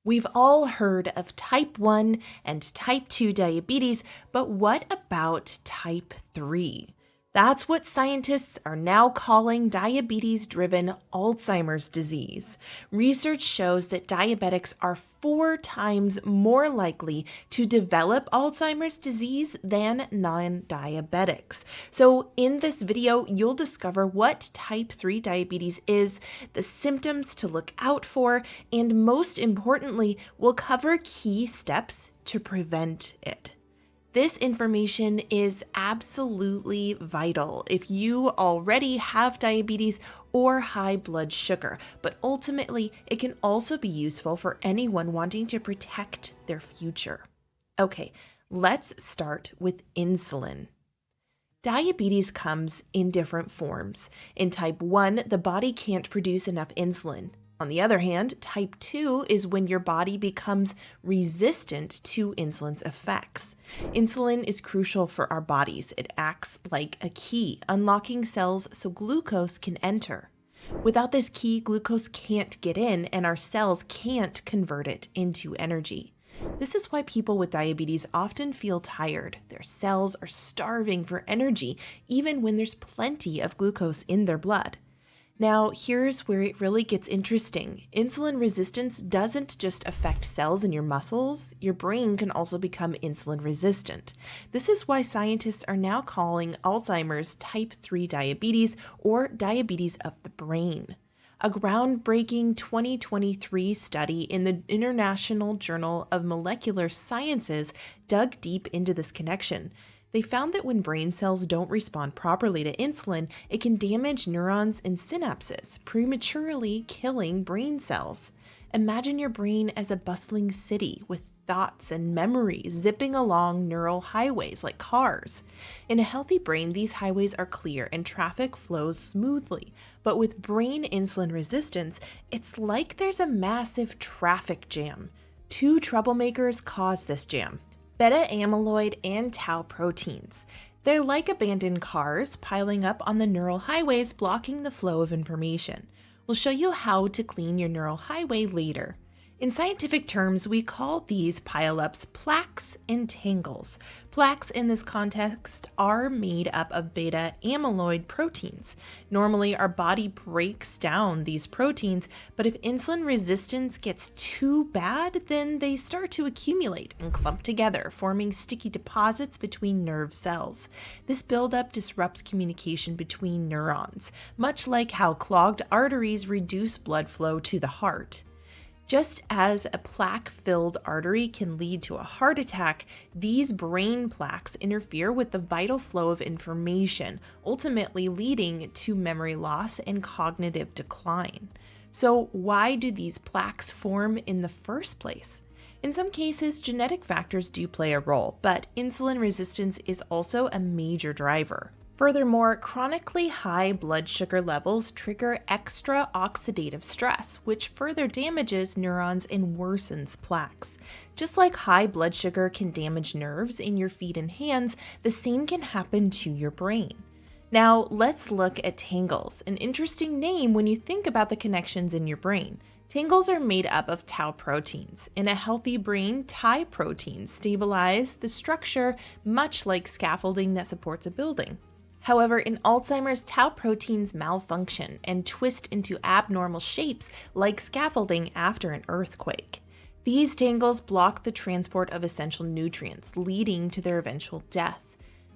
We've all heard of type 1 and type 2 diabetes, but what about type 3? That's what scientists are now calling diabetes-driven Alzheimer's disease. Research shows that diabetics are 4 times more likely to develop Alzheimer's disease than non-diabetics. So in this video, you'll discover what type 3 diabetes is, the symptoms to look out for, and most importantly, we'll cover key steps to prevent it. This information is absolutely vital if you already have diabetes or high blood sugar, but ultimately it can also be useful for anyone wanting to protect their future. Okay, let's start with insulin. Diabetes comes in different forms. In type 1, the body can't produce enough insulin. On the other hand, type 2 is when your body becomes resistant to insulin's effects. Insulin is crucial for our bodies. It acts like a key, unlocking cells so glucose can enter. Without this key, glucose can't get in, and our cells can't convert it into energy. This is why people with diabetes often feel tired. Their cells are starving for energy, even when there's plenty of glucose in their blood. Now, here's where it really gets interesting. Insulin resistance doesn't just affect cells in your muscles, your brain can also become insulin resistant. This is why scientists are now calling Alzheimer's type 3 diabetes or diabetes of the brain. A groundbreaking 2023 study in the International Journal of Molecular Sciences dug deep into this connection. They found that when brain cells don't respond properly to insulin, it can damage neurons and synapses, prematurely killing brain cells. Imagine your brain as a bustling city with thoughts and memories zipping along neural highways like cars. In a healthy brain, these highways are clear and traffic flows smoothly. But with brain insulin resistance, it's like there's a massive traffic jam. 2 troublemakers cause this jam: beta amyloid and tau proteins. They're like abandoned cars piling up on the neural highways, blocking the flow of information. We'll show you how to clean your neural highway later. In scientific terms, we call these pileups plaques and tangles. Plaques in this context are made up of beta amyloid proteins. Normally, our body breaks down these proteins, but if insulin resistance gets too bad, then they start to accumulate and clump together, forming sticky deposits between nerve cells. This buildup disrupts communication between neurons, much like how clogged arteries reduce blood flow to the heart. Just as a plaque-filled artery can lead to a heart attack, these brain plaques interfere with the vital flow of information, ultimately leading to memory loss and cognitive decline. So why do these plaques form in the first place? In some cases, genetic factors do play a role, but insulin resistance is also a major driver. Furthermore, chronically high blood sugar levels trigger extra oxidative stress, which further damages neurons and worsens plaques. Just like high blood sugar can damage nerves in your feet and hands, the same can happen to your brain. Now, let's look at tangles, an interesting name when you think about the connections in your brain. Tangles are made up of tau proteins. In a healthy brain, tau proteins stabilize the structure, much like scaffolding that supports a building. However, in Alzheimer's, tau proteins malfunction and twist into abnormal shapes like scaffolding after an earthquake. These tangles block the transport of essential nutrients, leading to their eventual death.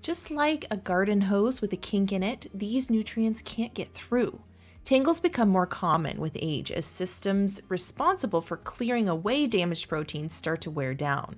Just like a garden hose with a kink in it, these nutrients can't get through. Tangles become more common with age as systems responsible for clearing away damaged proteins start to wear down.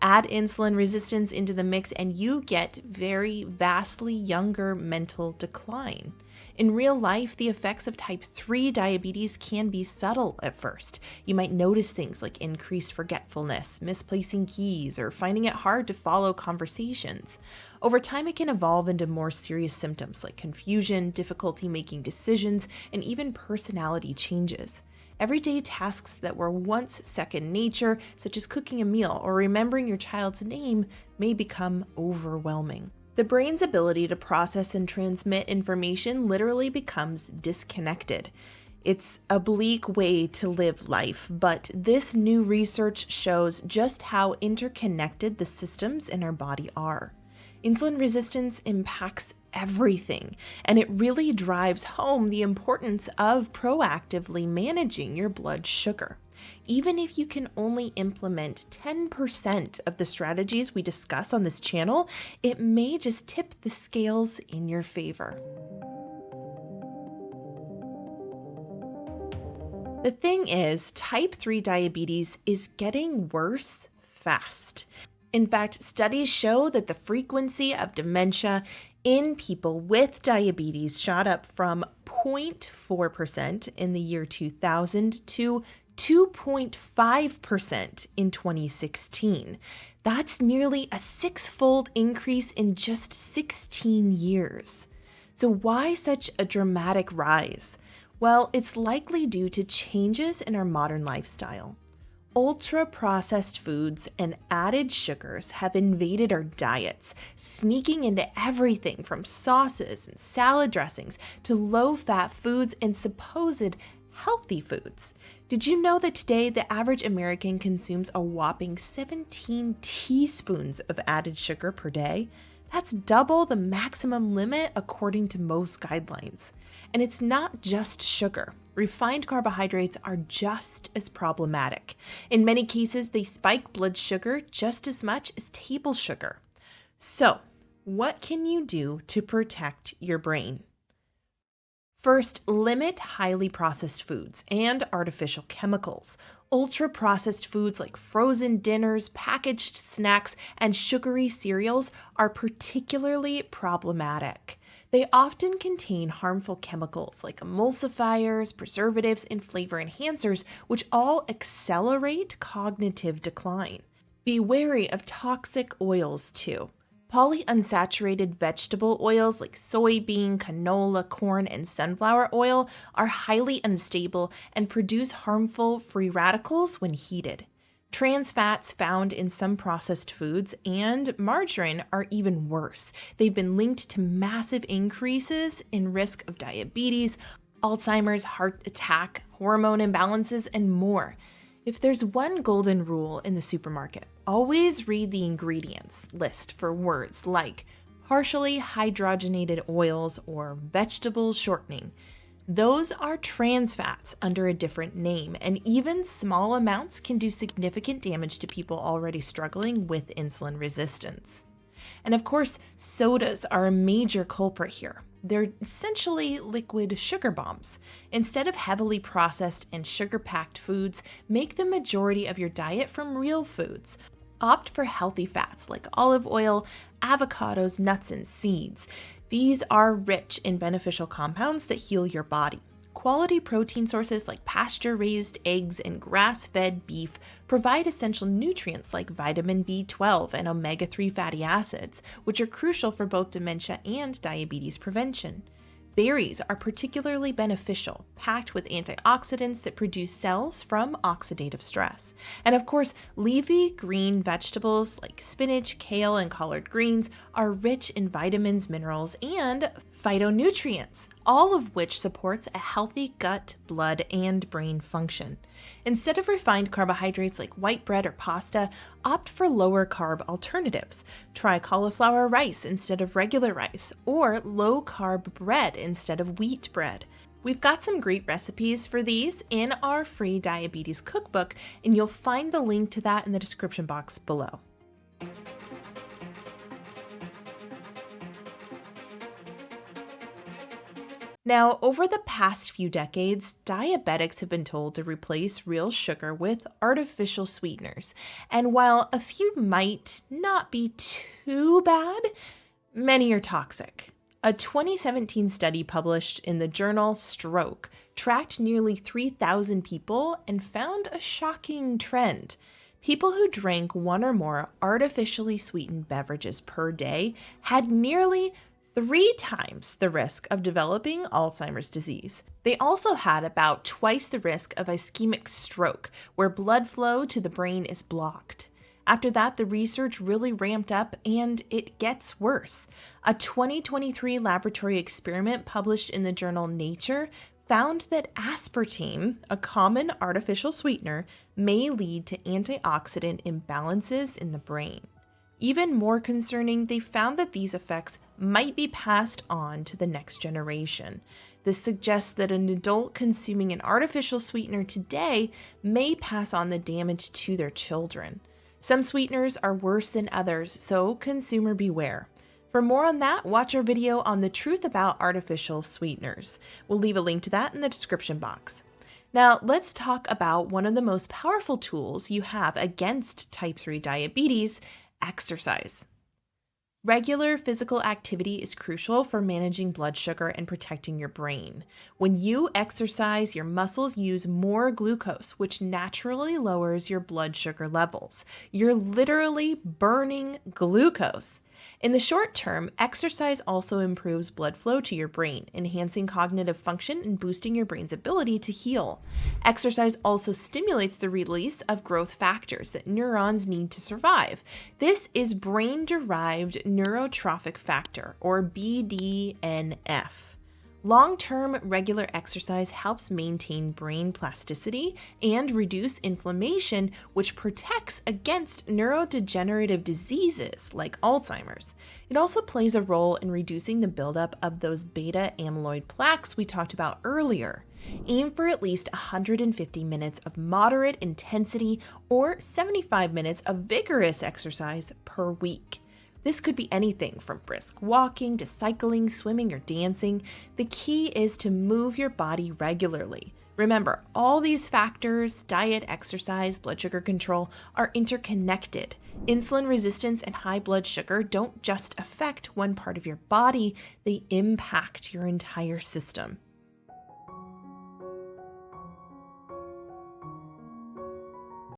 Add insulin resistance into the mix and you get vastly younger mental decline. In real life, the effects of type 3 diabetes can be subtle at first. You might notice things like increased forgetfulness, misplacing keys, or finding it hard to follow conversations. Over time, it can evolve into more serious symptoms like confusion, difficulty making decisions, and even personality changes. Everyday tasks that were once second nature, such as cooking a meal or remembering your child's name, may become overwhelming. The brain's ability to process and transmit information literally becomes disconnected. It's a bleak way to live life, but this new research shows just how interconnected the systems in our body are. Insulin resistance impacts everything, and it really drives home the importance of proactively managing your blood sugar. Even if you can only implement 10% of the strategies we discuss on this channel, it may just tip the scales in your favor. The thing is, type 3 diabetes is getting worse fast. In fact, studies show that the frequency of dementia in people with diabetes shot up from 0.4% in the year 2000 to 2.5% in 2016. That's nearly a six-fold increase in just 16 years. So why such a dramatic rise? Well, it's likely due to changes in our modern lifestyle. Ultra-processed foods and added sugars have invaded our diets, sneaking into everything from sauces and salad dressings to low-fat foods and supposed healthy foods. Did you know that today the average American consumes a whopping 17 teaspoons of added sugar per day? That's double the maximum limit according to most guidelines. And it's not just sugar. Refined carbohydrates are just as problematic. In many cases, they spike blood sugar just as much as table sugar. So, what can you do to protect your brain? First, limit highly processed foods and artificial chemicals. Ultra-processed foods like frozen dinners, packaged snacks, and sugary cereals are particularly problematic. They often contain harmful chemicals like emulsifiers, preservatives, and flavor enhancers, which all accelerate cognitive decline. Be wary of toxic oils too. Polyunsaturated vegetable oils like soybean, canola, corn, and sunflower oil are highly unstable and produce harmful free radicals when heated. Trans fats found in some processed foods and margarine are even worse. They've been linked to massive increases in risk of diabetes, Alzheimer's, heart attack, hormone imbalances, and more. If there's one golden rule in the supermarket, always read the ingredients list for words like partially hydrogenated oils or vegetable shortening. Those are trans fats under a different name, and even small amounts can do significant damage to people already struggling with insulin resistance. And of course, sodas are a major culprit here. They're essentially liquid sugar bombs. Instead of heavily processed and sugar-packed foods, make the majority of your diet from real foods. Opt for healthy fats like olive oil, avocados, nuts, and seeds. These are rich in beneficial compounds that heal your body. Quality protein sources like pasture-raised eggs and grass-fed beef provide essential nutrients like vitamin B12 and omega-3 fatty acids, which are crucial for both dementia and diabetes prevention. Berries are particularly beneficial, packed with antioxidants that produce cells from oxidative stress. And of course, leafy green vegetables like spinach, kale, and collard greens are rich in vitamins, minerals, and phytonutrients, all of which supports a healthy gut, blood, and brain function. Instead of refined carbohydrates like white bread or pasta, opt for lower carb alternatives. Try cauliflower rice instead of regular rice, or low carb bread instead of wheat bread. We've got some great recipes for these in our free diabetes cookbook, and you'll find the link to that in the description box below. Now, over the past few decades, diabetics have been told to replace real sugar with artificial sweeteners. And while a few might not be too bad, many are toxic. A 2017 study published in the journal Stroke tracked nearly 3,000 people and found a shocking trend. People who drank one or more artificially sweetened beverages per day had nearly 3 times the risk of developing Alzheimer's disease. They also had about twice the risk of ischemic stroke, where blood flow to the brain is blocked. After that, the research really ramped up, and it gets worse. A 2023 laboratory experiment published in the journal Nature found that aspartame, a common artificial sweetener, may lead to antioxidant imbalances in the brain. Even more concerning, they found that these effects might be passed on to the next generation. This suggests that an adult consuming an artificial sweetener today may pass on the damage to their children. Some sweeteners are worse than others, so consumer beware. For more on that, watch our video on the truth about artificial sweeteners. We'll leave a link to that in the description box. Now, let's talk about one of the most powerful tools you have against type 3 diabetes: exercise. Regular physical activity is crucial for managing blood sugar and protecting your brain. When you exercise, your muscles use more glucose, which naturally lowers your blood sugar levels. You're literally burning glucose. In the short term, exercise also improves blood flow to your brain, enhancing cognitive function and boosting your brain's ability to heal. Exercise also stimulates the release of growth factors that neurons need to survive. This is brain-derived neurotrophic factor, or BDNF. Long-term regular exercise helps maintain brain plasticity and reduce inflammation, which protects against neurodegenerative diseases like Alzheimer's. It also plays a role in reducing the buildup of those beta amyloid plaques we talked about earlier. Aim for at least 150 minutes of moderate intensity or 75 minutes of vigorous exercise per week. This could be anything from brisk walking to cycling, swimming, or dancing. The key is to move your body regularly. Remember, all these factors, diet, exercise, blood sugar control, are interconnected. Insulin resistance and high blood sugar don't just affect one part of your body, they impact your entire system.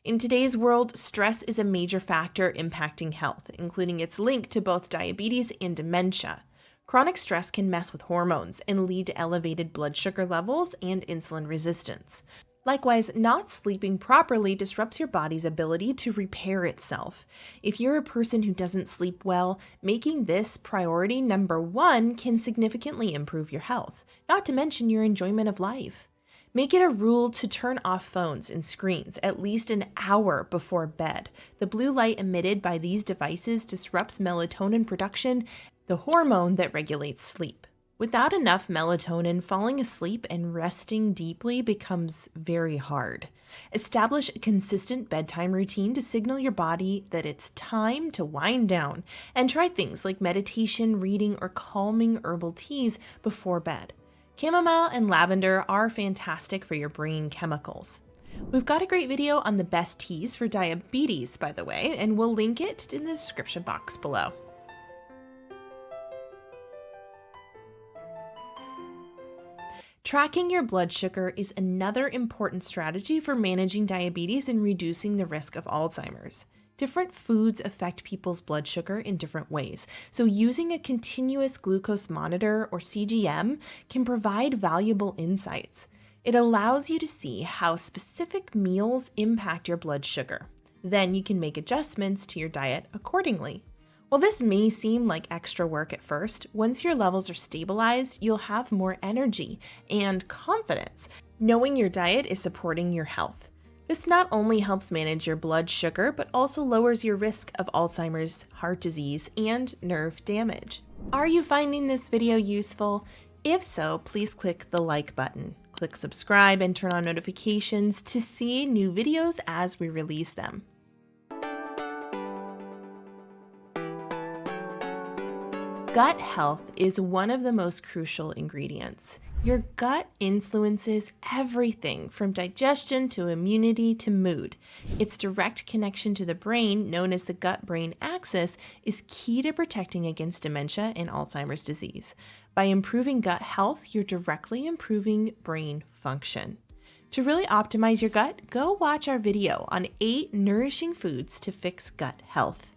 In today's world, stress is a major factor impacting health, including its link to both diabetes and dementia. Chronic stress can mess with hormones and lead to elevated blood sugar levels and insulin resistance. Likewise, not sleeping properly disrupts your body's ability to repair itself. If you're a person who doesn't sleep well, making this priority number one can significantly improve your health, not to mention your enjoyment of life. Make it a rule to turn off phones and screens at least an hour before bed. The blue light emitted by these devices disrupts melatonin production, the hormone that regulates sleep. Without enough melatonin, falling asleep and resting deeply becomes very hard. Establish a consistent bedtime routine to signal your body that it's time to wind down, and try things like meditation, reading, or calming herbal teas before bed. Chamomile and lavender are fantastic for your brain chemicals. We've got a great video on the best teas for diabetes, by the way, and we'll link it in the description box below. Tracking your blood sugar is another important strategy for managing diabetes and reducing the risk of Alzheimer's. Different foods affect people's blood sugar in different ways, so using a continuous glucose monitor, or CGM, can provide valuable insights. It allows you to see how specific meals impact your blood sugar. Then you can make adjustments to your diet accordingly. While this may seem like extra work at first, once your levels are stabilized, you'll have more energy and confidence, knowing your diet is supporting your health. This not only helps manage your blood sugar, but also lowers your risk of Alzheimer's, heart disease, and nerve damage. Are you finding this video useful? If so, please click the like button. Click subscribe and turn on notifications to see new videos as we release them. Gut health is one of the most crucial ingredients. Your gut influences everything from digestion to immunity to mood. Its direct connection to the brain, known as the gut-brain axis, is key to protecting against dementia and Alzheimer's disease. By improving gut health, you're directly improving brain function. To really optimize your gut, go watch our video on 8 nourishing foods to fix gut health.